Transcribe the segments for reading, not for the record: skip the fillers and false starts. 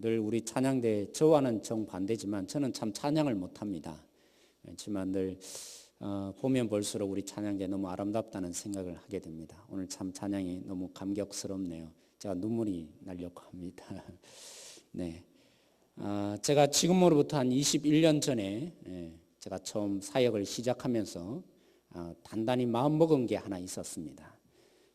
늘 우리 찬양대 저와는 정반대지만 저는 참 찬양을 못합니다. 그렇지만 늘 보면 볼수록 우리 찬양대 너무 아름답다는 생각을 하게 됩니다. 오늘 참 찬양이 너무 감격스럽네요. 제가 눈물이 나려고 합니다. 네, 제가 지금으로부터 한 21년 전에 제가 처음 사역을 시작하면서 단단히 마음먹은 게 하나 있었습니다.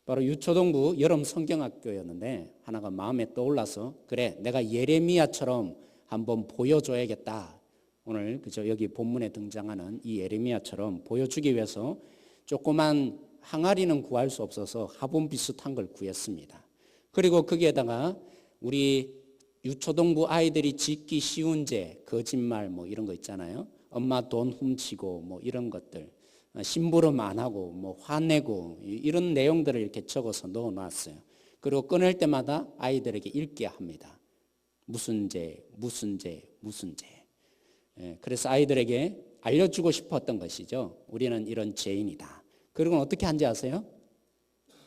바로 유초동부 여름 성경학교였는데 하나가 마음에 떠올라서 그래 내가 예레미야처럼 한번 보여줘야겠다. 오늘 그죠 여기 본문에 등장하는 이 예레미야처럼 보여주기 위해서 조그만 항아리는 구할 수 없어서 화분 비슷한 걸 구했습니다. 그리고 거기에다가 우리 유초동부 아이들이 짓기 쉬운 죄, 거짓말 뭐 이런 거 있잖아요. 엄마 돈 훔치고 뭐 이런 것들, 심부름 안 하고 뭐 화내고 이런 내용들을 이렇게 적어서 넣어놨어요. 그리고 꺼낼 때마다 아이들에게 읽게 합니다. 무슨 죄, 무슨 죄, 무슨 죄. 그래서 아이들에게 알려주고 싶었던 것이죠. 우리는 이런 죄인이다. 그리고 어떻게 한지 아세요?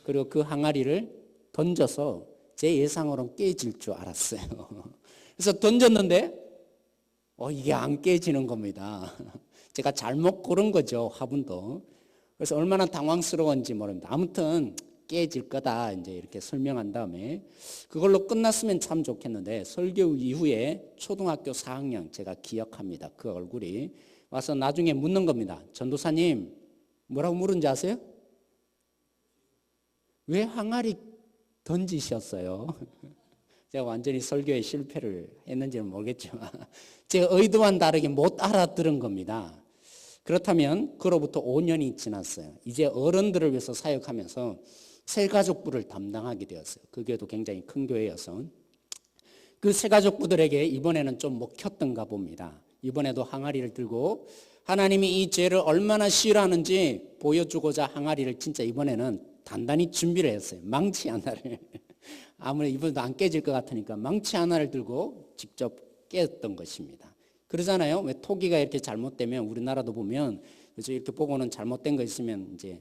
그리고 그 항아리를 던져서 제 예상으로는 깨질 줄 알았어요. 그래서 던졌는데 이게 안 깨지는 겁니다. 제가 잘못 고른 거죠, 화분도. 그래서 얼마나 당황스러웠는지 모릅니다. 아무튼 깨질 거다 이제 이렇게 설명한 다음에 그걸로 끝났으면 참 좋겠는데 설교 이후에 초등학교 4학년 제가 기억합니다. 그 얼굴이 와서 나중에 묻는 겁니다. 전도사님 뭐라고 물은지 아세요? 왜 항아리 던지셨어요? 제가 완전히 설교에 실패를 했는지는 모르겠지만 제가 의도와는 다르게 못 알아들은 겁니다. 그렇다면 그로부터 5년이 지났어요. 이제 어른들을 위해서 사역하면서 새가족부를 담당하게 되었어요. 그 교회도 굉장히 큰 교회여서 그 새가족부들에게 이번에는 좀 먹혔던가 봅니다. 이번에도 항아리를 들고 하나님이 이 죄를 얼마나 싫어하는지 보여주고자 항아리를 진짜 이번에는 단단히 준비를 했어요. 망치 하나를. 아무래도 이번에도 안 깨질 것 같으니까 망치 하나를 들고 직접 깼던 것입니다. 그러잖아요. 왜 토기가 이렇게 잘못되면 우리나라도 보면 그래서 이렇게 보고는 잘못된 거 있으면 이제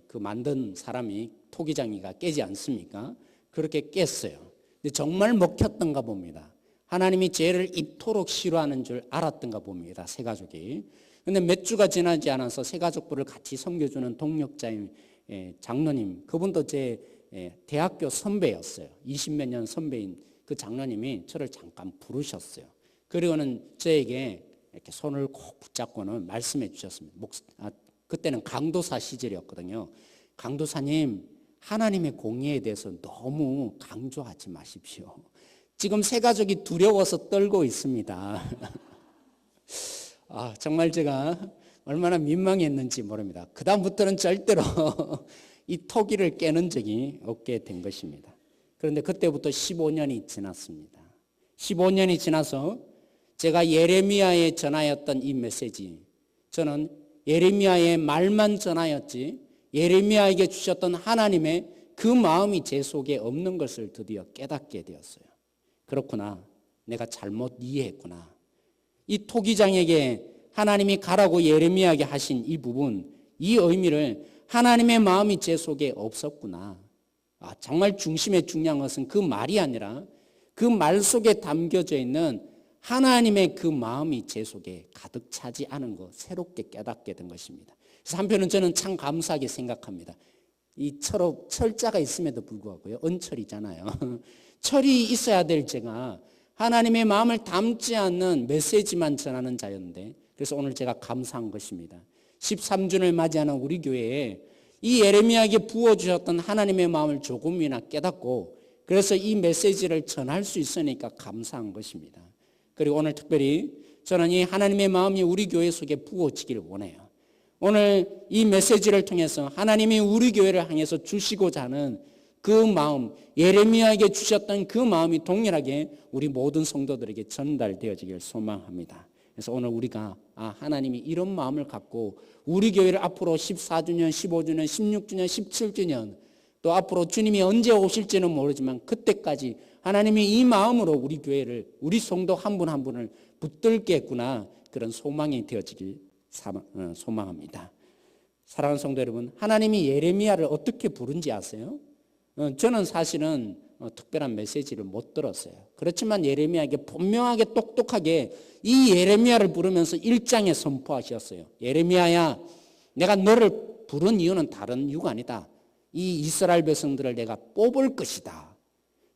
그 만든 사람이 토기장이가 깨지 않습니까? 그렇게 깼어요. 근데 정말 먹혔던가 봅니다. 하나님이 죄를 이토록 싫어하는 줄 알았던가 봅니다. 새 가족이. 근데 몇 주가 지나지 않아서 새 가족부를 같이 섬겨주는 동력자인 장로님, 그분도 제 대학교 선배였어요. 20몇 년 선배인 그 장로님이 저를 잠깐 부르셨어요. 그리고는 저에게 이렇게 손을 꼭 붙잡고는 말씀해 주셨습니다. 그때는 강도사 시절이었거든요. 강도사님, 하나님의 공의에 대해서 너무 강조하지 마십시오. 지금 새 가족이 두려워서 떨고 있습니다. 정말 제가 얼마나 민망했는지 모릅니다. 그 다음부터는 절대로 이 토기를 깨는 적이 없게 된 것입니다. 그런데 그때부터 15년이 지났습니다. 15년이 지나서 제가 예레미야에 전하였던 이 메시지, 저는 예레미야의 말만 전하였지 예레미야에게 주셨던 하나님의 그 마음이 제 속에 없는 것을 드디어 깨닫게 되었어요. 그렇구나, 내가 잘못 이해했구나. 이 토기장에게 하나님이 가라고 예레미야에게 하신 이 부분, 이 의미를 하나님의 마음이 제 속에 없었구나. 정말 중심에 중요한 것은 그 말이 아니라 그 말 속에 담겨져 있는 하나님의 그 마음이 제 속에 가득 차지 않은 것, 새롭게 깨닫게 된 것입니다. 그래서 한편은 저는 참 감사하게 생각합니다. 이 철자가 있음에도 불구하고요, 은철이잖아요. 철이 있어야 될 제가 하나님의 마음을 담지 않는 메시지만 전하는 자였는데, 그래서 오늘 제가 감사한 것입니다. 13주년을 맞이하는 우리 교회에 이 예레미야에게 부어주셨던 하나님의 마음을 조금이나 깨닫고 그래서 이 메시지를 전할 수 있으니까 감사한 것입니다. 그리고 오늘 특별히 저는 이 하나님의 마음이 우리 교회 속에 부어지기를 원해요. 오늘 이 메시지를 통해서 하나님이 우리 교회를 향해서 주시고자 하는 그 마음, 예레미야에게 주셨던 그 마음이 동일하게 우리 모든 성도들에게 전달되어지길 소망합니다. 그래서 오늘 우리가 하나님이 이런 마음을 갖고 우리 교회를 앞으로 14주년, 15주년, 16주년, 17주년 또 앞으로 주님이 언제 오실지는 모르지만 그때까지 하나님이 이 마음으로 우리 교회를, 우리 성도 한 분 한 분을 붙들겠구나, 그런 소망이 되어지길 소망합니다. 사랑하는 성도 여러분, 하나님이 예레미야를 어떻게 부른지 아세요? 저는 사실은 특별한 메시지를 못 들었어요. 그렇지만 예레미야에게 분명하게 똑똑하게 이 예레미야를 부르면서 1장에 선포하셨어요. 예레미야야, 내가 너를 부른 이유는 다른 이유가 아니다. 이 이스라엘 백성들을 내가 뽑을 것이다.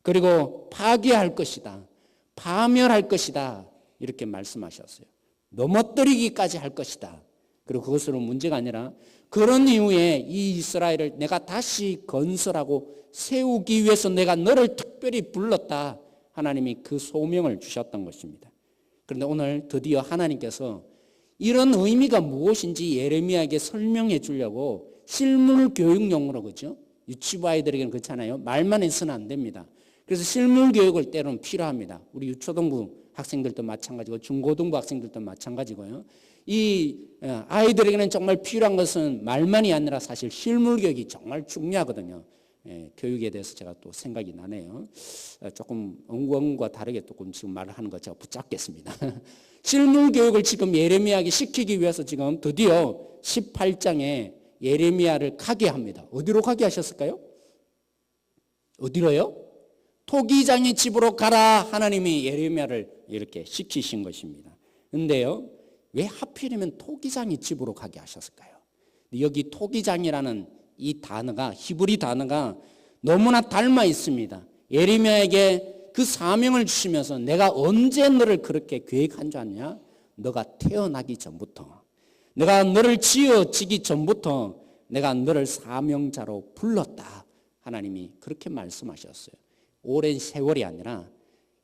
그리고 파괴할 것이다. 파멸할 것이다. 이렇게 말씀하셨어요. 넘어뜨리기까지 할 것이다. 그리고 그것으로 문제가 아니라 그런 이후에 이 이스라엘을 내가 다시 건설하고 세우기 위해서 내가 너를 특별히 불렀다. 하나님이 그 소명을 주셨던 것입니다. 그런데 오늘 드디어 하나님께서 이런 의미가 무엇인지 예레미야에게 설명해 주려고 실물 교육용으로, 그죠? 유치부 아이들에게는 그렇잖아요. 말만 해서는 안 됩니다. 그래서 실물 교육을 때로는 필요합니다. 우리 유초등부 학생들도 마찬가지고 중고등부 학생들도 마찬가지고요. 이 아이들에게는 정말 필요한 것은 말만이 아니라 사실 실물 교육이 정말 중요하거든요. 교육에 대해서 제가 또 생각이 나네요. 조금 원과 다르게 조금 지금 말을 하는 거 제가 붙잡겠습니다. 실물 교육을 지금 예레미야에게 시키기 위해서 지금 드디어 18장에 예레미야를 가게 합니다. 어디로 가게 하셨을까요? 어디로요? 토기장의 집으로 가라. 하나님이 예레미야를 이렇게 시키신 것입니다. 그런데요, 왜 하필이면 토기장의 집으로 가게 하셨을까요? 여기 토기장이라는 이 단어가, 히브리 단어가 너무나 닮아 있습니다. 예레미야에게 그 사명을 주시면서 내가 언제 너를 그렇게 계획한 줄 아냐? 너가 태어나기 전부터, 내가 너를 지어지기 전부터 내가 너를 사명자로 불렀다. 하나님이 그렇게 말씀하셨어요. 오랜 세월이 아니라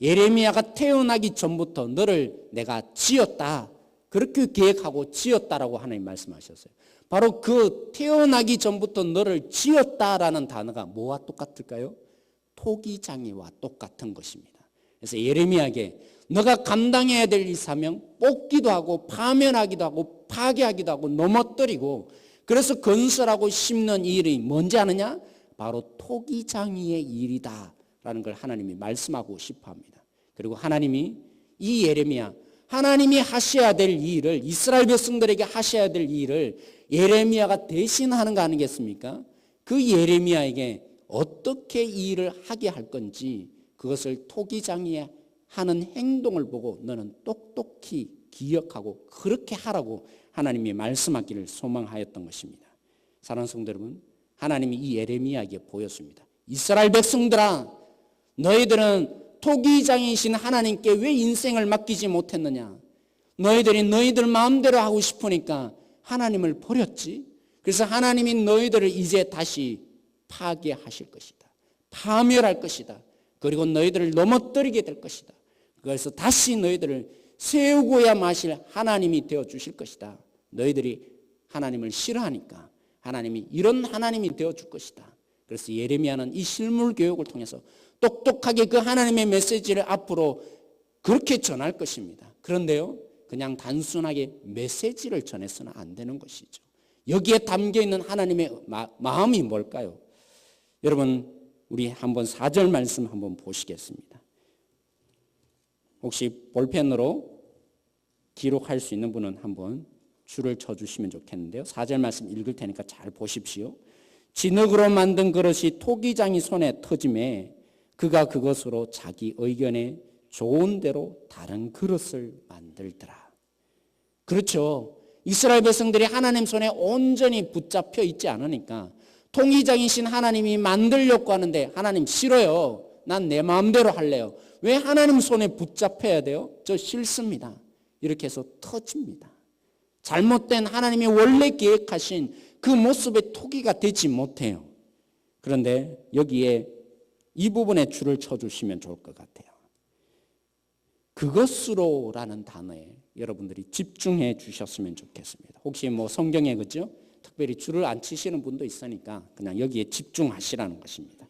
예레미야가 태어나기 전부터 너를 내가 지었다. 그렇게 계획하고 지었다라고 하나님 말씀하셨어요. 바로 그 태어나기 전부터 너를 지었다라는 단어가 뭐와 똑같을까요? 토기장이와 똑같은 것입니다. 그래서 예레미야에게 너가 감당해야 될 이 사명, 뽑기도 하고 파면하기도 하고 파괴하기도 하고 넘어뜨리고, 그래서 건설하고 심는 이 일이 뭔지 아느냐? 바로 토기장이의 일이다 라는 걸 하나님이 말씀하고 싶어 합니다. 그리고 하나님이 이 예레미야, 하나님이 하셔야 될 이 일을, 이스라엘 백성들에게 하셔야 될 이 일을 예레미야가 대신하는 거 아니겠습니까? 그 예레미야에게 어떻게 이 일을 하게 할 건지, 그것을 토기장이 하는 행동을 보고 너는 똑똑히 기억하고 그렇게 하라고 하나님이 말씀하기를 소망하였던 것입니다. 사랑하는 성도 여러분, 하나님이 이 예레미야에게 보였습니다. 이스라엘 백성들아, 너희들은 토기장이신 하나님께 왜 인생을 맡기지 못했느냐? 너희들이 너희들 마음대로 하고 싶으니까 하나님을 버렸지. 그래서 하나님이 너희들을 이제 다시 파괴하실 것이다. 파멸할 것이다. 그리고 너희들을 넘어뜨리게 될 것이다. 그래서 다시 너희들을 세우고야 마실 하나님이 되어주실 것이다. 너희들이 하나님을 싫어하니까 하나님이 이런 하나님이 되어줄 것이다. 그래서 예레미야는 이 실물 교육을 통해서 똑똑하게 그 하나님의 메시지를 앞으로 그렇게 전할 것입니다. 그런데요, 그냥 단순하게 메시지를 전해서는 안 되는 것이죠. 여기에 담겨있는 하나님의 마음이 뭘까요? 여러분, 우리 한번 4절 말씀 한번 보시겠습니다. 혹시 볼펜으로 기록할 수 있는 분은 한번 줄을 쳐주시면 좋겠는데요. 4절 말씀 읽을 테니까 잘 보십시오. 진흙으로 만든 그릇이 토기장이 손에 터짐에 그가 그것으로 자기 의견에 좋은 대로 다른 그릇을 만들더라. 그렇죠. 이스라엘 백성들이 하나님 손에 온전히 붙잡혀 있지 않으니까 통기장이신 하나님이 만들려고 하는데 하나님 싫어요. 난 내 마음대로 할래요. 왜 하나님 손에 붙잡혀야 돼요? 저 싫습니다. 이렇게 해서 터집니다. 잘못된 하나님이 원래 계획하신 그 모습의 토기가 되지 못해요. 그런데 여기에 이 부분에 줄을 쳐주시면 좋을 것 같아요. 그것으로라는 단어에 여러분들이 집중해 주셨으면 좋겠습니다. 혹시 뭐 성경에 그죠? 특별히 줄을 안 치시는 분도 있으니까 그냥 여기에 집중하시라는 것입니다.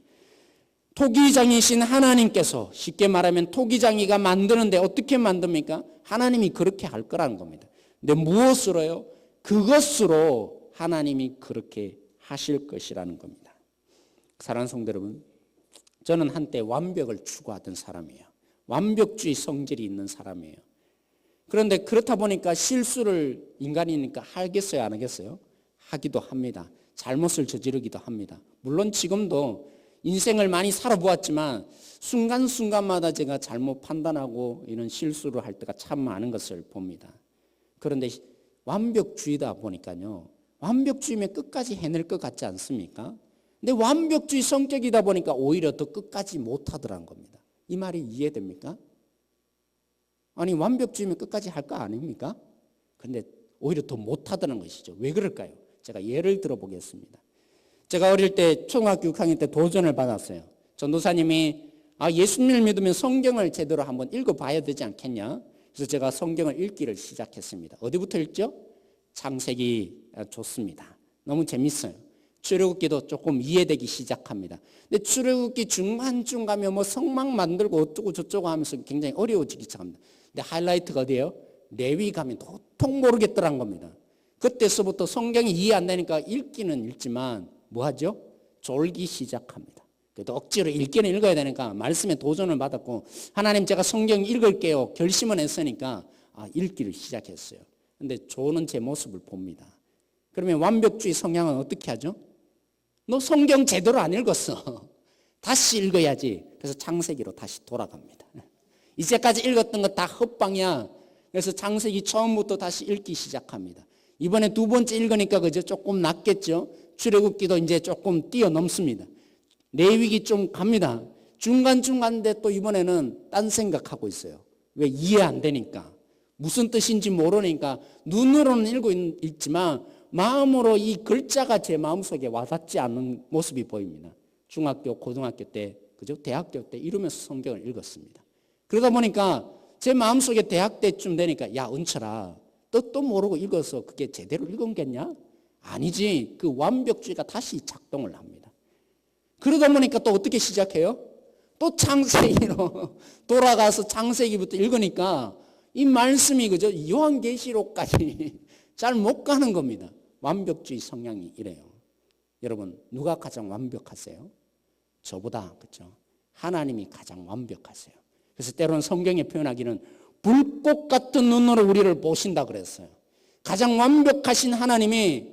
토기장이신 하나님께서, 쉽게 말하면 토기장이가 만드는데 어떻게 만듭니까? 하나님이 그렇게 할 거라는 겁니다. 근데 무엇으로요? 그것으로 하나님이 그렇게 하실 것이라는 겁니다. 사랑하는 성도 여러분, 저는 한때 완벽을 추구하던 사람이에요. 완벽주의 성질이 있는 사람이에요. 그런데 그렇다 보니까 실수를 인간이니까 하겠어요, 안 하겠어요? 하기도 합니다. 잘못을 저지르기도 합니다. 물론 지금도 인생을 많이 살아보았지만 순간순간마다 제가 잘못 판단하고 이런 실수를 할 때가 참 많은 것을 봅니다. 그런데 완벽주의다 보니까요, 완벽주의면 끝까지 해낼 것 같지 않습니까? 근데 완벽주의 성격이다 보니까 오히려 더 끝까지 못하더란 겁니다. 이 말이 이해됩니까? 아니, 완벽주의면 끝까지 할 거 아닙니까? 근데 오히려 더 못하더는 것이죠. 왜 그럴까요? 제가 예를 들어보겠습니다. 제가 어릴 때 초등학교 6학년 때 도전을 받았어요. 전도사님이 예수님을 믿으면 성경을 제대로 한번 읽어봐야 되지 않겠냐? 그래서 제가 성경을 읽기를 시작했습니다. 어디부터 읽죠? 창세기. 좋습니다. 너무 재밌어요. 출애굽기도 조금 이해되기 시작합니다. 근데 출애굽기 중간쯤 가면 뭐 성막 만들고 어쩌고 저쩌고 하면서 굉장히 어려워지기 시작합니다. 근데 하이라이트가 어디예요? 레위 가면 도통 모르겠더란 겁니다. 그때서부터 성경이 이해 안 되니까 읽기는 읽지만 뭐 하죠? 졸기 시작합니다. 그래도 억지로 읽기는 읽어야 되니까 말씀에 도전을 받았고, 하나님 제가 성경 읽을게요 결심은 했으니까 읽기를 시작했어요. 근데 조는 제 모습을 봅니다. 그러면 완벽주의 성향은 어떻게 하죠? 너 성경 제대로 안 읽었어. 다시 읽어야지. 그래서 창세기로 다시 돌아갑니다. 이제까지 읽었던 거 다 헛방이야. 그래서 창세기 처음부터 다시 읽기 시작합니다. 이번에 두 번째 읽으니까 그저 조금 낫겠죠. 출애굽기도 이제 조금 뛰어넘습니다. 레위기 좀 갑니다. 중간중간인데 또 이번에는 딴 생각하고 있어요. 왜? 이해 안 되니까. 무슨 뜻인지 모르니까 눈으로는 읽지만 마음으로 이 글자가 제 마음속에 와닿지 않는 모습이 보입니다. 중학교, 고등학교 때, 그죠? 대학교 때 이러면서 성경을 읽었습니다. 그러다 보니까 제 마음속에 대학 때쯤 되니까, 야, 은철아, 뜻도 모르고 읽어서 그게 제대로 읽은 게냐? 아니지. 그 완벽주의가 다시 작동을 합니다. 그러다 보니까 또 어떻게 시작해요? 또 창세기로 돌아가서 창세기부터 읽으니까 이 말씀이 그죠? 요한계시록까지 잘 못 가는 겁니다. 완벽주의 성향이 이래요. 여러분, 누가 가장 완벽하세요? 저보다, 그렇죠? 하나님이 가장 완벽하세요. 그래서 때로는 성경에 표현하기는 불꽃 같은 눈으로 우리를 보신다 그랬어요. 가장 완벽하신 하나님이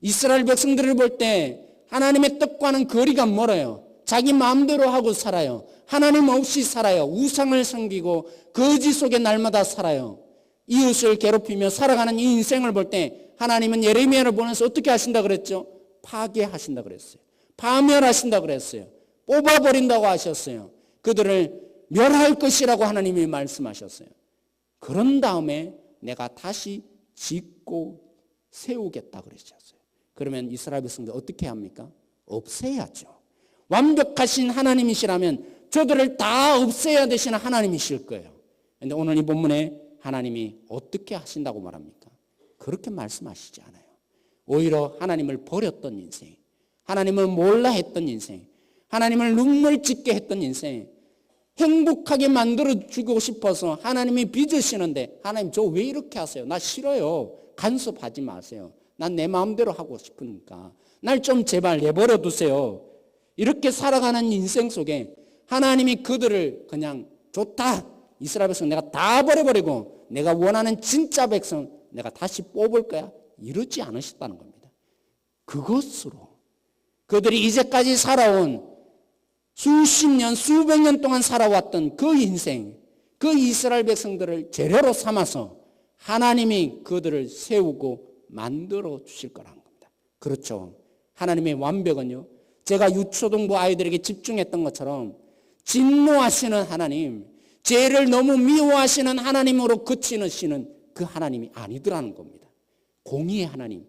이스라엘 백성들을 볼 때 하나님의 뜻과는 거리가 멀어요. 자기 마음대로 하고 살아요. 하나님 없이 살아요. 우상을 섬기고 거지 속에 날마다 살아요. 이웃을 괴롭히며 살아가는 이 인생을 볼 때 하나님은 예레미야를 보내서 어떻게 하신다 그랬죠? 파괴하신다 그랬어요. 파멸하신다 그랬어요. 뽑아버린다고 하셨어요. 그들을 멸할 것이라고 하나님이 말씀하셨어요. 그런 다음에 내가 다시 짓고 세우겠다 그러셨어요. 그러면 이스라엘 백성들 어떻게 합니까? 없애야죠. 완벽하신 하나님이시라면 저들을 다 없애야 되시는 하나님이실 거예요. 그런데 오늘 이 본문에 하나님이 어떻게 하신다고 말합니까? 그렇게 말씀하시지 않아요. 오히려 하나님을 버렸던 인생, 하나님을 몰라 했던 인생, 하나님을 눈물 짓게 했던 인생, 행복하게 만들어주고 싶어서 하나님이 빚으시는데, 하나님 저 왜 이렇게 하세요? 나 싫어요. 간섭하지 마세요. 난 내 마음대로 하고 싶으니까 날 좀 제발 내버려 두세요. 이렇게 살아가는 인생 속에 하나님이 그들을 그냥 좋다, 이스라엘 백성 내가 다 버려버리고 내가 원하는 진짜 백성 내가 다시 뽑을 거야, 이러지 않으셨다는 겁니다. 그것으로 그들이 이제까지 살아온 수십 년, 수백 년 동안 살아왔던 그 인생, 그 이스라엘 백성들을 재료로 삼아서 하나님이 그들을 세우고 만들어 주실 거라는 겁니다. 그렇죠. 하나님의 완벽은요, 제가 유초등부 아이들에게 집중했던 것처럼 진노하시는 하나님, 죄를 너무 미워하시는 하나님으로 그치시는 그 하나님이 아니더라는 겁니다. 공의의 하나님,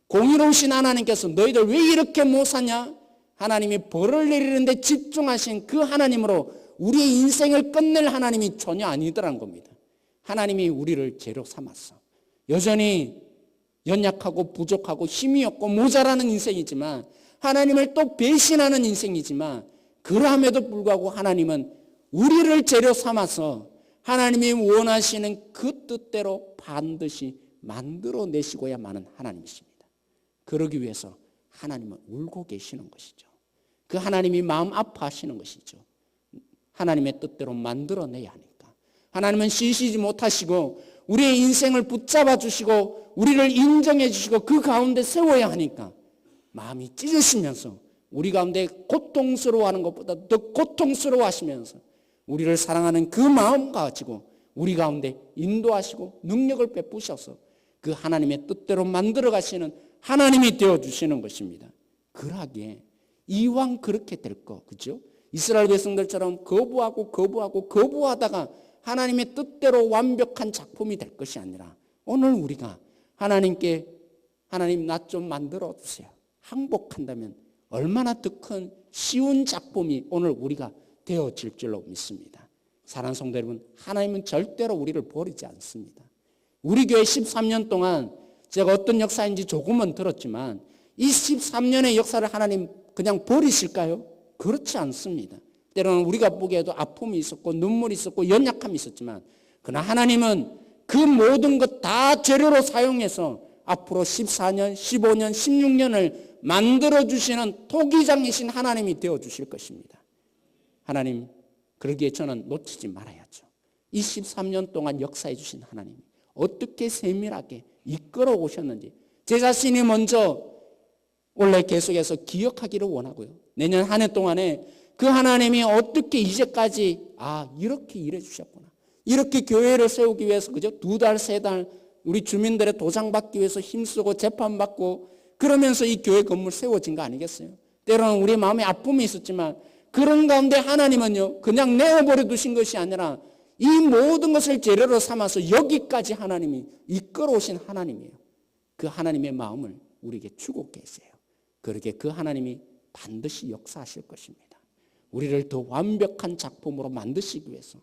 공의로우신 하나님께서 너희들 왜 이렇게 못 사냐? 하나님이 벌을 내리는데 집중하신 그 하나님으로 우리의 인생을 끝낼 하나님이 전혀 아니더라는 겁니다. 하나님이 우리를 재료 삼았어. 여전히 연약하고 부족하고 힘이 없고 모자라는 인생이지만, 하나님을 또 배신하는 인생이지만, 그럼에도 불구하고 하나님은 우리를 재료 삼아서 하나님이 원하시는 그 뜻대로 반드시 만들어내시고야만은 하나님이십니다. 그러기 위해서 하나님은 울고 계시는 것이죠. 그 하나님이 마음 아파하시는 것이죠. 하나님의 뜻대로 만들어내야 하니까. 하나님은 쉬시지 못하시고 우리의 인생을 붙잡아 주시고 우리를 인정해 주시고 그 가운데 세워야 하니까 마음이 찢으시면서 우리 가운데 고통스러워하는 것보다 더 고통스러워하시면서 우리를 사랑하는 그 마음 가지고 우리 가운데 인도하시고 능력을 베푸셔서 그 하나님의 뜻대로 만들어 가시는 하나님이 되어주시는 것입니다. 그러하기에 이왕 그렇게 될 거, 그죠? 이스라엘 백성들처럼 거부하다가 하나님의 뜻대로 완벽한 작품이 될 것이 아니라 오늘 우리가 하나님께 하나님 나 좀 만들어 주세요. 항복한다면 얼마나 더 큰 쉬운 작품이 오늘 우리가 되어질 줄로 믿습니다. 사랑하는 성도 여러분, 하나님은 절대로 우리를 버리지 않습니다. 우리 교회 13년 동안 제가 어떤 역사인지 조금은 들었지만 이 13년의 역사를 하나님 그냥 버리실까요? 그렇지 않습니다. 때로는 우리가 보기에도 아픔이 있었고 눈물이 있었고 연약함이 있었지만 그러나 하나님은 그 모든 것 다 재료로 사용해서 앞으로 14년, 15년, 16년을 만들어주시는 토기장이신 하나님이 되어주실 것입니다. 하나님, 그러기에 저는 놓치지 말아야죠. 이 13년 동안 역사해 주신 하나님이 어떻게 세밀하게 이끌어 오셨는지 제 자신이 먼저 원래 계속해서 기억하기를 원하고요. 내년 한 해 동안에 그 하나님이 어떻게 이제까지 이렇게 일해 주셨구나. 이렇게 교회를 세우기 위해서 그죠? 2달, 3달 우리 주민들의 도장 받기 위해서 힘쓰고 재판받고 그러면서 이 교회 건물 세워진 거 아니겠어요? 때로는 우리 마음에 아픔이 있었지만 그런 가운데 하나님은요 그냥 내어버려 두신 것이 아니라 이 모든 것을 재료로 삼아서 여기까지 하나님이 이끌어 오신 하나님이에요. 그 하나님의 마음을 우리에게 주고 계세요. 그러게 그 하나님이 반드시 역사하실 것입니다. 우리를 더 완벽한 작품으로 만드시기 위해서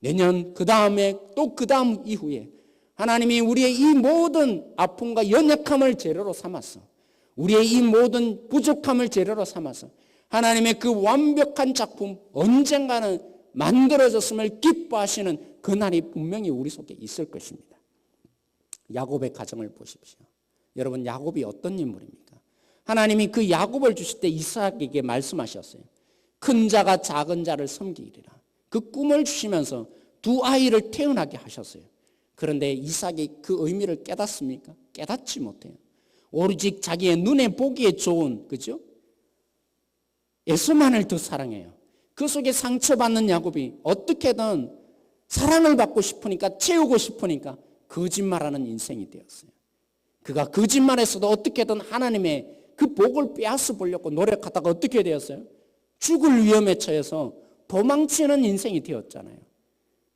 내년 그 다음에 또 그 다음 이후에 하나님이 우리의 이 모든 아픔과 연약함을 재료로 삼아서 우리의 이 모든 부족함을 재료로 삼아서 하나님의 그 완벽한 작품 언젠가는 만들어졌음을 기뻐하시는 그날이 분명히 우리 속에 있을 것입니다. 야곱의 가정을 보십시오. 여러분 야곱이 어떤 인물입니까? 하나님이 그 야곱을 주실 때 이삭에게 말씀하셨어요. 큰 자가 작은 자를 섬기리라. 그 꿈을 주시면서 2 아이를 태어나게 하셨어요. 그런데 이삭이 그 의미를 깨닫습니까? 깨닫지 못해요. 오로지 자기의 눈에 보기에 좋은 그죠? 에서만을 더 사랑해요. 그 속에 상처받는 야곱이 어떻게든 사랑을 받고 싶으니까 채우고 싶으니까 거짓말하는 인생이 되었어요. 그가 거짓말에서도 어떻게든 하나님의 그 복을 빼앗아 보려고 노력하다가 어떻게 되었어요? 죽을 위험에 처해서 도망치는 인생이 되었잖아요.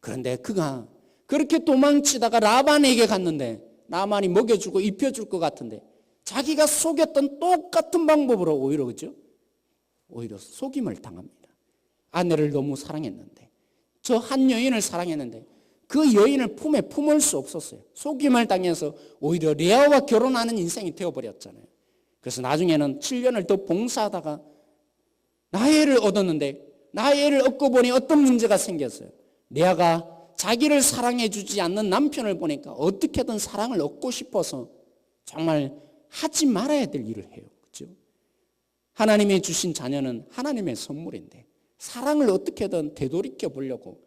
그런데 그가 그렇게 도망치다가 라반에게 갔는데 라반이 먹여주고 입혀줄 것 같은데 자기가 속였던 똑같은 방법으로 오히려 그죠? 오히려 속임을 당합니다. 아내를 너무 사랑했는데 저 한 여인을 사랑했는데 그 여인을 품에 품을 수 없었어요. 속임을 당해서 오히려 레아와 결혼하는 인생이 되어버렸잖아요. 그래서 나중에는 7년을 더 봉사하다가 라헬을 얻었는데 라헬을 얻고 보니 어떤 문제가 생겼어요. 레아가 자기를 사랑해 주지 않는 남편을 보니까 어떻게든 사랑을 얻고 싶어서 정말 하지 말아야 될 일을 해요. 그렇죠? 하나님이 주신 자녀는 하나님의 선물인데 사랑을 어떻게든 되돌이켜 보려고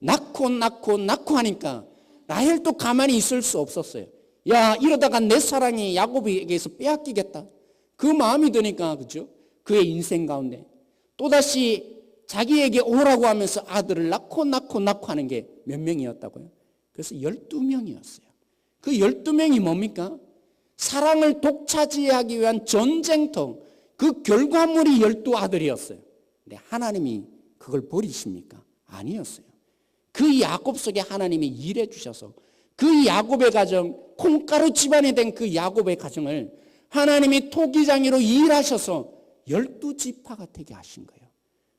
낳고 하니까 라헬도 가만히 있을 수 없었어요. 야, 이러다가 내 사랑이 야곱에게서 빼앗기겠다. 그 마음이 드니까 그죠? 그의 인생 가운데 또다시 자기에게 오라고 하면서 아들을 낳고 하는 게 몇 명이었다고요? 그래서 12명이었어요. 그 12명이 뭡니까? 사랑을 독차지하기 위한 전쟁터, 그 결과물이 12아들이었어요. 근데 하나님이 그걸 버리십니까? 아니었어요. 그 야곱 속에 하나님이 일해 주셔서 그 야곱의 가정, 콩가루 집안이 된 그 야곱의 가정을 하나님이 토기장이로 일하셔서 12지파가 되게 하신 거예요.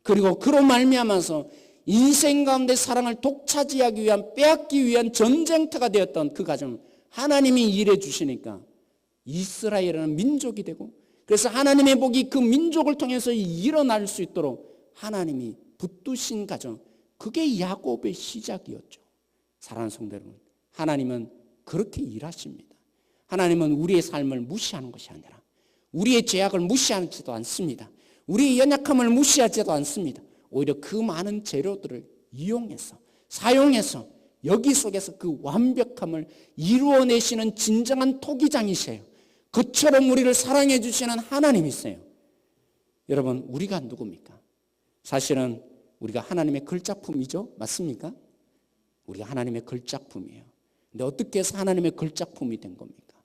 그리고 그로 말미암아서 인생 가운데 사랑을 독차지하기 위한 빼앗기 위한 전쟁터가 되었던 그 가정 하나님이 일해 주시니까 이스라엘은 민족이 되고 그래서 하나님의 복이 그 민족을 통해서 일어날 수 있도록 하나님이 붙드신 가정 그게 야곱의 시작이었죠. 사랑하는 성도 여러분, 하나님은 그렇게 일하십니다. 하나님은 우리의 삶을 무시하는 것이 아니라 우리의 죄악을 무시하지도 않습니다. 우리의 연약함을 무시하지도 않습니다. 오히려 그 많은 재료들을 이용해서 사용해서 여기 속에서 그 완벽함을 이루어내시는 진정한 토기장이세요. 그처럼 우리를 사랑해 주시는 하나님이세요. 여러분, 우리가 누굽니까? 사실은 우리가 하나님의 걸작품이죠. 맞습니까? 우리가 하나님의 걸작품이에요. 근데 어떻게 해서 하나님의 걸작품이 된 겁니까?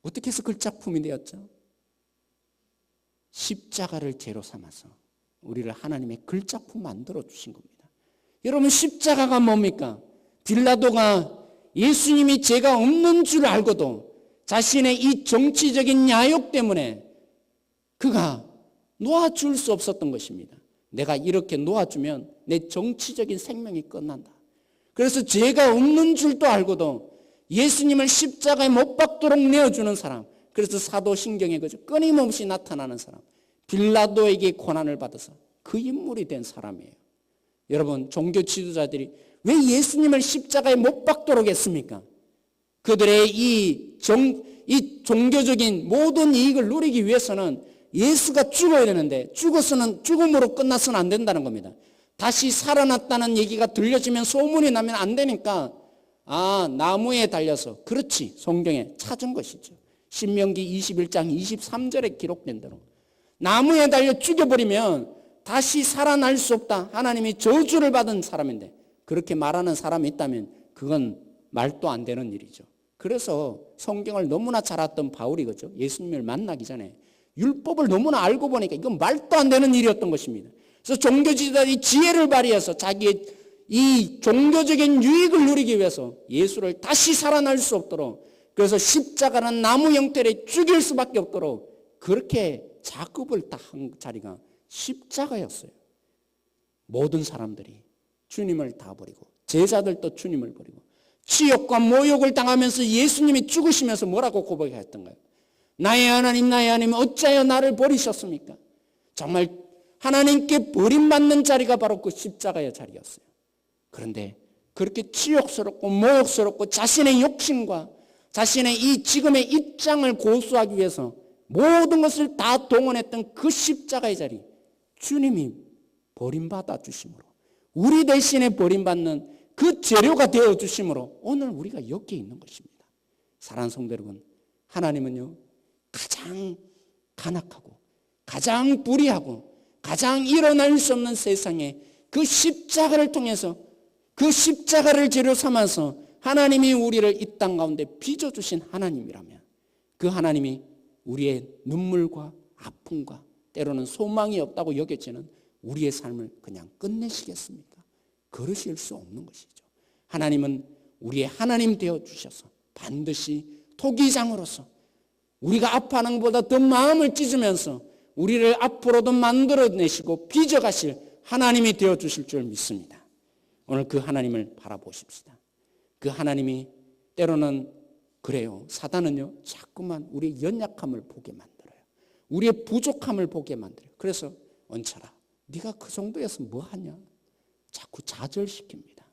어떻게 해서 걸작품이 되었죠? 십자가를 죄로 삼아서 우리를 하나님의 걸작품 만들어 주신 겁니다. 여러분, 십자가가 뭡니까? 빌라도가 예수님이 죄가 없는 줄 알고도 자신의 이 정치적인 야욕 때문에 그가 놓아줄 수 없었던 것입니다. 내가 이렇게 놓아주면 내 정치적인 생명이 끝난다. 그래서 죄가 없는 줄도 알고도 예수님을 십자가에 못 박도록 내어주는 사람, 그래서 사도신경에 끊임없이 나타나는 사람, 빌라도에게 고난을 받아서 그 인물이 된 사람이에요. 여러분, 종교 지도자들이 왜 예수님을 십자가에 못 박도록 했습니까? 그들의 이 종교적인 모든 이익을 누리기 위해서는 예수가 죽어야 되는데 죽음으로 끝나서는 안 된다는 겁니다. 다시 살아났다는 얘기가 들려지면 소문이 나면 안 되니까 나무에 달려서, 그렇지, 성경에 찾은 것이죠. 신명기 21장 23절에 기록된 대로 나무에 달려 죽여버리면 다시 살아날 수 없다. 하나님이 저주를 받은 사람인데 그렇게 말하는 사람이 있다면 그건 말도 안 되는 일이죠. 그래서 성경을 너무나 잘 알았던 바울이 예수님을 만나기 전에 율법을 너무나 알고 보니까 이건 말도 안 되는 일이었던 것입니다. 그래서 종교지도자들이 지혜를 발휘해서 자기의 이 종교적인 유익을 누리기 위해서 예수를 다시 살아날 수 없도록, 그래서 십자가는 나무 형태를 죽일 수밖에 없도록 그렇게 작업을 다 한 자리가 십자가였어요. 모든 사람들이 주님을 다 버리고 제자들도 주님을 버리고 치욕과 모욕을 당하면서 예수님이 죽으시면서 뭐라고 고백했던가요? 나의 하나님 어찌하여 나를 버리셨습니까? 정말 하나님께 버림받는 자리가 바로 그 십자가의 자리였어요. 그런데 그렇게 치욕스럽고 모욕스럽고 자신의 욕심과 자신의 이 지금의 입장을 고수하기 위해서 모든 것을 다 동원했던 그 십자가의 자리, 주님이 버림받아 주심으로, 우리 대신에 버림받는 그 재료가 되어 주심으로 오늘 우리가 여기에 있는 것입니다. 사랑하는 성도 여러분, 하나님은요 가장 간악하고 가장 불의하고 가장 일어날 수 없는 세상에 그 십자가를 통해서, 그 십자가를 재료 삼아서 하나님이 우리를 이 땅 가운데 빚어주신 하나님이라면 그 하나님이 우리의 눈물과 아픔과 때로는 소망이 없다고 여겨지는 우리의 삶을 그냥 끝내시겠습니까? 그러실 수 없는 것이죠. 하나님은 우리의 하나님 되어주셔서 반드시 토기장으로서 우리가 아파하는 것보다 더 마음을 찢으면서 우리를 앞으로도 만들어내시고 빚어가실 하나님이 되어주실 줄 믿습니다. 오늘 그 하나님을 바라보십시다. 그 하나님이 때로는 그래요. 사단은요 자꾸만 우리의 연약함을 보게 만들어요. 우리의 부족함을 보게 만들어요. 그래서 원철아, 네가 그 정도에서 뭐하냐? 자꾸 좌절시킵니다.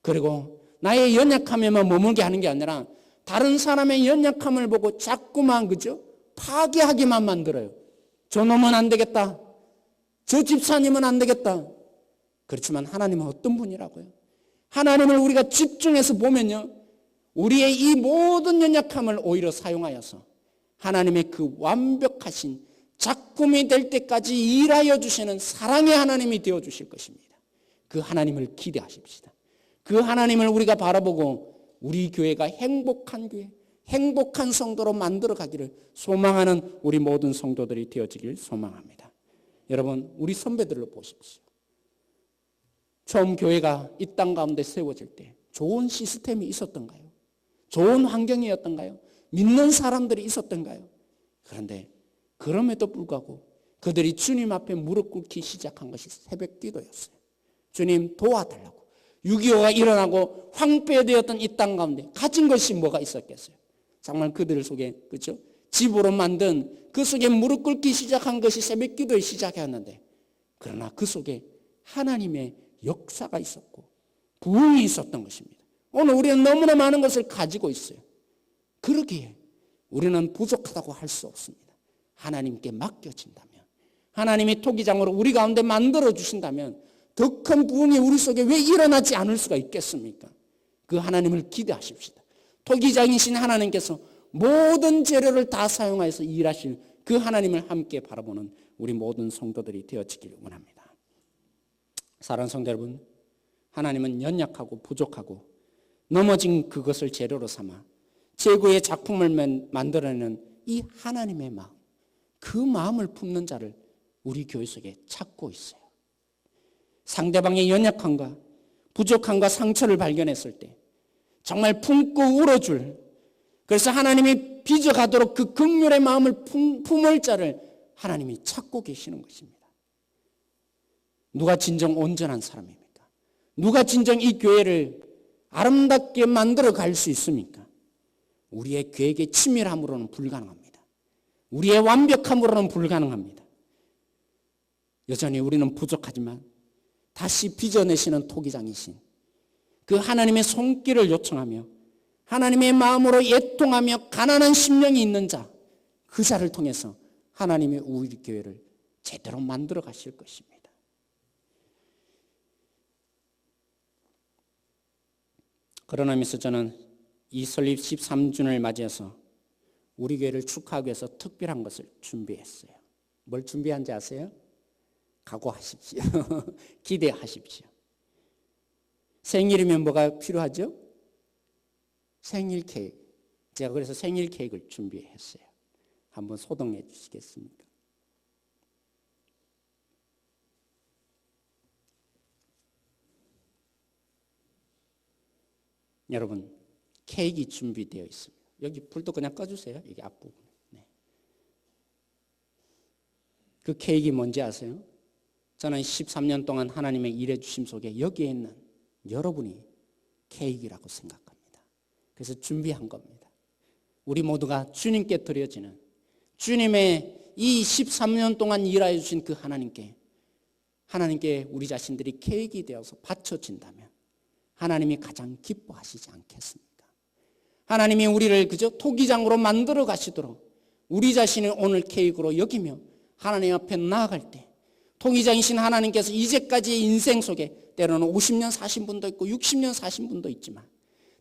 그리고 나의 연약함에만 머물게 하는 게 아니라 다른 사람의 연약함을 보고 자꾸만 파괴하게만 만들어요. 저 놈은 안 되겠다. 저 집사님은 안 되겠다. 그렇지만 하나님은 어떤 분이라고요? 하나님을 우리가 집중해서 보면요, 우리의 이 모든 연약함을 오히려 사용하여서 하나님의 그 완벽하신 작품이 될 때까지 일하여 주시는 사랑의 하나님이 되어 주실 것입니다. 그 하나님을 기대하십시다. 그 하나님을 우리가 바라보고 우리 교회가 행복한 교회, 행복한 성도로 만들어 가기를 소망하는 우리 모든 성도들이 되어지길 소망합니다. 여러분, 우리 선배들을 보십시오. 처음 교회가 이 땅 가운데 세워질 때 좋은 시스템이 있었던가요? 좋은 환경이었던가요? 믿는 사람들이 있었던가요? 그런데 그럼에도 불구하고 그들이 주님 앞에 무릎 꿇기 시작한 것이 새벽 기도였어요. 주님 도와달라고. 6.25가 일어나고 황폐되었던 이 땅 가운데 가진 것이 뭐가 있었겠어요? 정말 그들 속에 집으로 만든 그 속에 무릎 꿇기 시작한 것이 새벽 기도의 시작이었는데, 그러나 그 속에 하나님의 역사가 있었고 부흥이 있었던 것입니다. 오늘 우리는 너무나 많은 것을 가지고 있어요. 그러기에 우리는 부족하다고 할 수 없습니다. 하나님께 맡겨진다면, 하나님이 토기장으로 우리 가운데 만들어 주신다면 더 큰 부흥이 우리 속에 왜 일어나지 않을 수가 있겠습니까? 그 하나님을 기대하십시다. 토기장이신 하나님께서 모든 재료를 다 사용하여서 일하실 그 하나님을 함께 바라보는 우리 모든 성도들이 되어지기를 원합니다. 사랑하는 성도 여러분, 하나님은 연약하고 부족하고 넘어진 그것을 재료로 삼아 최고의 작품을 만들어내는 이 하나님의 마음, 그 마음을 품는 자를 우리 교회 속에 찾고 있어요. 상대방의 연약함과 부족함과 상처를 발견했을 때 정말 품고 울어줄, 그래서 하나님이 빚어가도록 그 긍휼의 마음을 품을 자를 하나님이 찾고 계시는 것입니다. 누가 진정 온전한 사람입니까? 누가 진정 이 교회를 아름답게 만들어 갈 수 있습니까? 우리의 계획의 치밀함으로는 불가능합니다. 우리의 완벽함으로는 불가능합니다. 여전히 우리는 부족하지만 다시 빚어내시는 토기장이신 그 하나님의 손길을 요청하며 하나님의 마음으로 애통하며 가난한 심령이 있는 자, 그 자를 통해서 하나님의 우리 교회를 제대로 만들어 가실 것입니다. 그런 의미에서 저는 이 설립 13주년을 맞이해서 우리 교회를 축하하기 위해서 특별한 것을 준비했어요. 뭘 준비한지 아세요? 각오하십시오. 기대하십시오. 생일이면 뭐가 필요하죠? 생일 케이크. 제가 그래서 생일 케이크를 준비했어요. 한번 소독해 주시겠습니까? 여러분, 케이크 준비되어 있습니다. 여기 불도 그냥 꺼주세요. 여기 앞부분에. 네. 그 케이크 뭔지 아세요? 저는 13년 동안 하나님의 일해 주심 속에 여기에 있는 여러분이 케이크라고 생각합니다. 그래서 준비한 겁니다. 우리 모두가 주님께 드려지는, 주님의 이 13년 동안 일하여 주신 그 하나님께 우리 자신들이 케이크 되어서 바쳐진다면 하나님이 가장 기뻐하시지 않겠습니까? 하나님이 우리를 그저 토기장으로 만들어 가시도록 우리 자신을 오늘 케이크로 여기며 하나님 앞에 나아갈 때 토기장이신 하나님께서 이제까지의 인생 속에 때로는 50년 사신 분도 있고 60년 사신 분도 있지만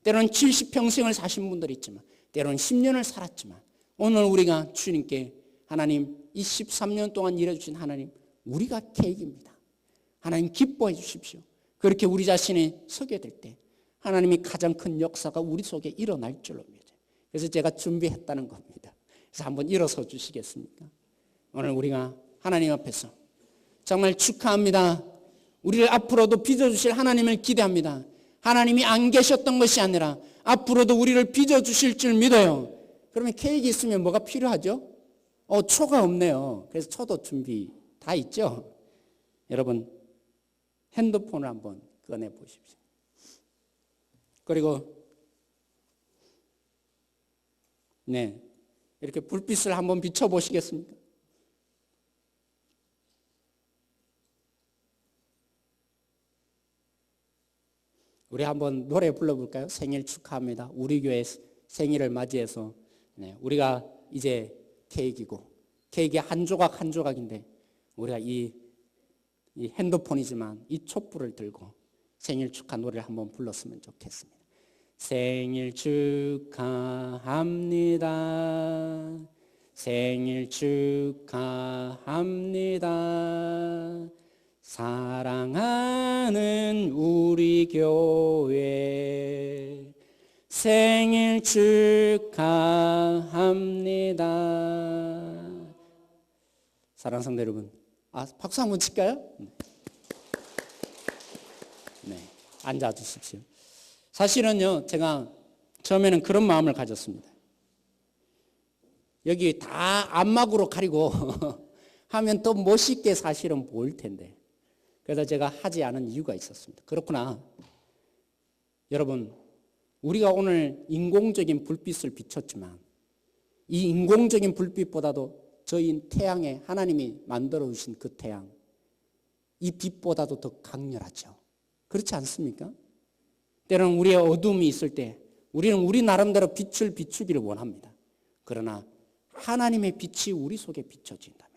때로는 70평생을 사신 분들이 있지만 때로는 10년을 살았지만 오늘 우리가 주님께 하나님 이 13년 동안 일해주신 하나님 우리가 케이크입니다. 하나님 기뻐해 주십시오. 그렇게 우리 자신이 서게 될 때 하나님이 가장 큰 역사가 우리 속에 일어날 줄로 믿어요. 그래서 제가 준비했다는 겁니다. 그래서 한번 일어서 주시겠습니까? 오늘 우리가 하나님 앞에서 정말 축하합니다. 우리를 앞으로도 빚어주실 하나님을 기대합니다. 하나님이 안 계셨던 것이 아니라 앞으로도 우리를 빚어주실 줄 믿어요. 그러면 케이크 있으면 뭐가 필요하죠? 초가 없네요. 그래서 초도 준비 다 있죠? 여러분 핸드폰을 한번 꺼내 보십시오. 그리고 네, 이렇게 불빛을 한번 비춰 보시겠습니까? 우리 한번 노래 불러볼까요? 생일 축하합니다. 우리 교회 생일을 맞이해서 우리가 이제 케이크이고 케이크 한 조각 한 조각인데 우리가 이 핸드폰이지만 이 촛불을 들고 생일 축하 노래를 한번 불렀으면 좋겠습니다. 생일 축하합니다. 생일 축하합니다. 사랑하는 우리 교회 생일 축하합니다. 사랑하는 성도 여러분, 박수 한번 칠까요? 네, 앉아 주십시오. 사실은요, 제가 처음에는 그런 마음을 가졌습니다. 여기 다 안막으로 가리고 하면 또 멋있게 사실은 보일 텐데. 그래서 제가 하지 않은 이유가 있었습니다. 그렇구나. 여러분, 우리가 오늘 인공적인 불빛을 비췄지만 이 인공적인 불빛보다도 저희 태양에 하나님이 만들어 주신 그 태양, 이 빛보다도 더 강렬하죠. 그렇지 않습니까? 때로는 우리의 어둠이 있을 때 우리는 우리 나름대로 빛을 비추기를 원합니다. 그러나 하나님의 빛이 우리 속에 비춰진다면,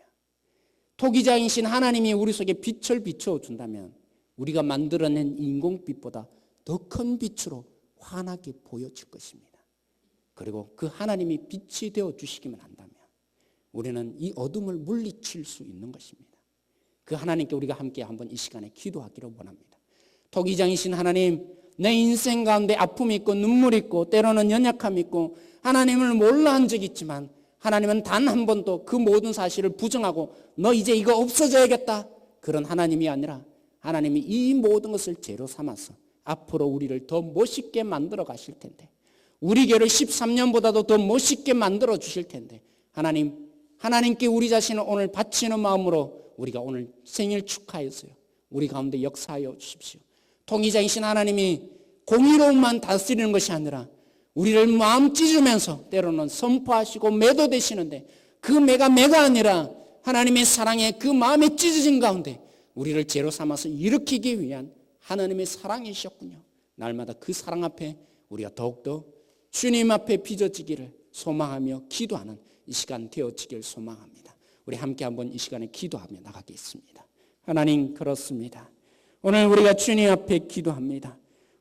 토기장이신 하나님이 우리 속에 빛을 비춰준다면 우리가 만들어낸 인공빛보다 더 큰 빛으로 환하게 보여질 것입니다. 그리고 그 하나님이 빛이 되어 주시기만 한다면 우리는 이 어둠을 물리칠 수 있는 것입니다. 그 하나님께 우리가 함께 한번 이 시간에 기도하기를 원합니다. 토기장이신 하나님, 내 인생 가운데 아픔이 있고 눈물이 있고 때로는 연약함이 있고 하나님을 몰라 한 적이 있지만 하나님은 단 한 번도 그 모든 사실을 부정하고 너 이제 이거 없어져야겠다 그런 하나님이 아니라 하나님이 이 모든 것을 재료 삼아서 앞으로 우리를 더 멋있게 만들어 가실 텐데 우리 교회를 13년보다도 더 멋있게 만들어 주실 텐데 하나님께 우리 자신을 오늘 바치는 마음으로 우리가 오늘 생일 축하해서요. 우리 가운데 역사하여 주십시오. 통치자이신 하나님이 공의로움만 다스리는 것이 아니라 우리를 마음 찢으면서 때로는 선포하시고 매도되시는데 그 매가 아니라 하나님의 사랑에 그 마음에 찢어진 가운데 우리를 재로 삼아서 일으키기 위한 하나님의 사랑이셨군요. 날마다 그 사랑 앞에 우리가 더욱더 주님 앞에 빚어지기를 소망하며 기도하는 이 시간 되어지길 소망합니다. 우리 함께 한번 이 시간에 기도하며 나가겠습니다. 하나님 그렇습니다. 오늘 우리가 주님 앞에 기도합니다.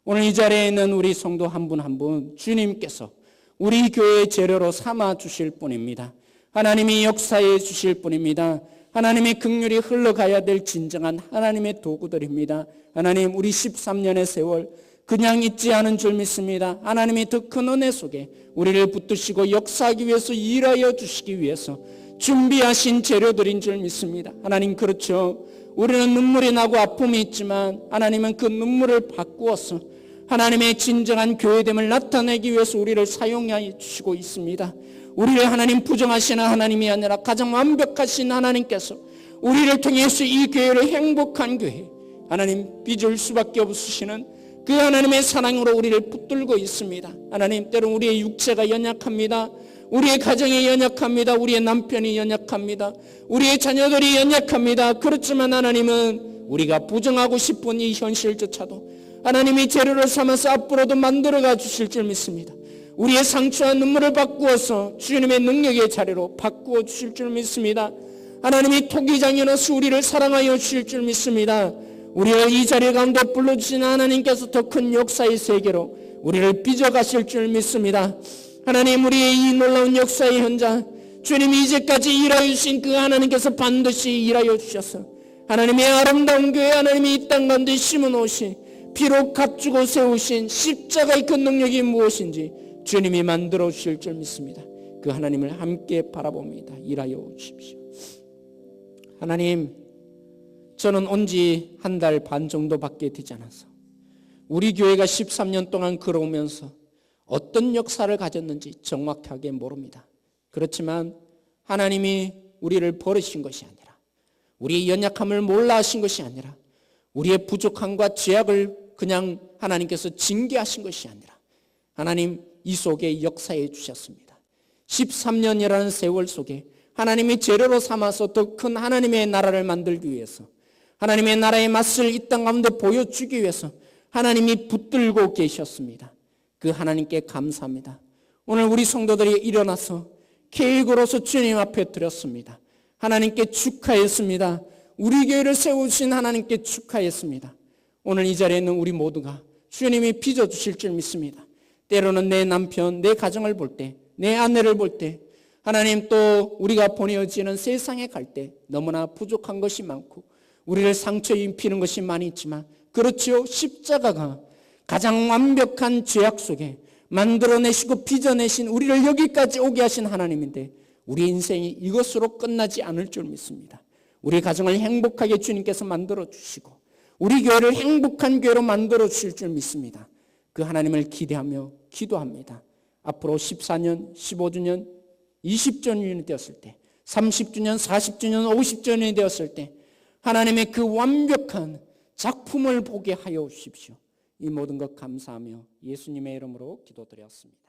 오늘 이 자리에 있는 우리 성도 한 분 한 분 주님께서 우리 교회의 재료로 삼아 주실 분입니다. 하나님이 역사해 주실 분입니다. 하나님의 긍휼이 흘러가야 될 진정한 하나님의 도구들입니다. 하나님 우리 13년의 세월 그냥 있지 않은 줄 믿습니다. 하나님이 더 큰 은혜 속에 우리를 붙드시고 역사하기 위해서 일하여 주시기 위해서 준비하신 재료들인 줄 믿습니다. 하나님 그렇죠. 우리는 눈물이 나고 아픔이 있지만 하나님은 그 눈물을 바꾸어서 하나님의 진정한 교회됨을 나타내기 위해서 우리를 사용하여 주시고 있습니다. 우리를 하나님 부정하시는 하나님이 아니라 가장 완벽하신 하나님께서 우리를 통해서 이 교회를 행복한 교회 하나님 빚을 수밖에 없으시는 그 하나님의 사랑으로 우리를 붙들고 있습니다. 하나님 때로 우리의 육체가 연약합니다. 우리의 가정이 연약합니다. 우리의 남편이 연약합니다. 우리의 자녀들이 연약합니다. 그렇지만 하나님은 우리가 부정하고 싶은 이 현실조차도 하나님이 재료를 삼아서 앞으로도 만들어가 주실 줄 믿습니다. 우리의 상처와 눈물을 바꾸어서 주님의 능력의 자리로 바꾸어 주실 줄 믿습니다. 하나님이 토기장이어서 우리를 사랑하여 주실 줄 믿습니다. 우리를 이 자리 가운데 불러주신 하나님께서 더 큰 역사의 세계로 우리를 빚어가실 줄 믿습니다. 하나님 우리의 이 놀라운 역사의 현장 주님이 이제까지 일하여 주신 그 하나님께서 반드시 일하여 주셔서 하나님의 아름다운 교회 하나님이 이 땅 가운데 심어놓으신 피로 값주고 세우신 십자가의 그 능력이 무엇인지 주님이 만들어 주실 줄 믿습니다. 그 하나님을 함께 바라봅니다. 일하여 주십시오. 하나님 저는 온 지 한 달 반 정도밖에 되지 않아서 우리 교회가 13년 동안 걸어오면서 어떤 역사를 가졌는지 정확하게 모릅니다. 그렇지만 하나님이 우리를 버리신 것이 아니라 우리의 연약함을 몰라 하신 것이 아니라 우리의 부족함과 죄악을 그냥 하나님께서 징계하신 것이 아니라 하나님 이 속에 역사해 주셨습니다. 13년이라는 세월 속에 하나님이 재료로 삼아서 더 큰 하나님의 나라를 만들기 위해서 하나님의 나라의 맛을 이 땅 가운데 보여주기 위해서 하나님이 붙들고 계셨습니다. 그 하나님께 감사합니다. 오늘 우리 성도들이 일어나서 계획으로서 주님 앞에 드렸습니다. 하나님께 축하했습니다. 우리 교회를 세우신 하나님께 축하했습니다. 오늘 이 자리에 있는 우리 모두가 주님이 빚어주실 줄 믿습니다. 때로는 내 남편, 내 가정을 볼 때, 내 아내를 볼 때 하나님 또 우리가 보내어지는 세상에 갈 때 너무나 부족한 것이 많고 우리를 상처 입히는 것이 많이 있지만 그렇지요. 십자가가 가장 완벽한 죄악 속에 만들어내시고 빚어내신 우리를 여기까지 오게 하신 하나님인데 우리 인생이 이것으로 끝나지 않을 줄 믿습니다. 우리 가정을 행복하게 주님께서 만들어 주시고 우리 교회를 행복한 교회로 만들어 주실 줄 믿습니다. 그 하나님을 기대하며 기도합니다. 앞으로 14년, 15주년, 20주년이 되었을 때 30주년, 40주년, 50주년이 되었을 때 하나님의 그 완벽한 작품을 보게 하여 주십시오. 이 모든 것 감사하며 예수님의 이름으로 기도드렸습니다.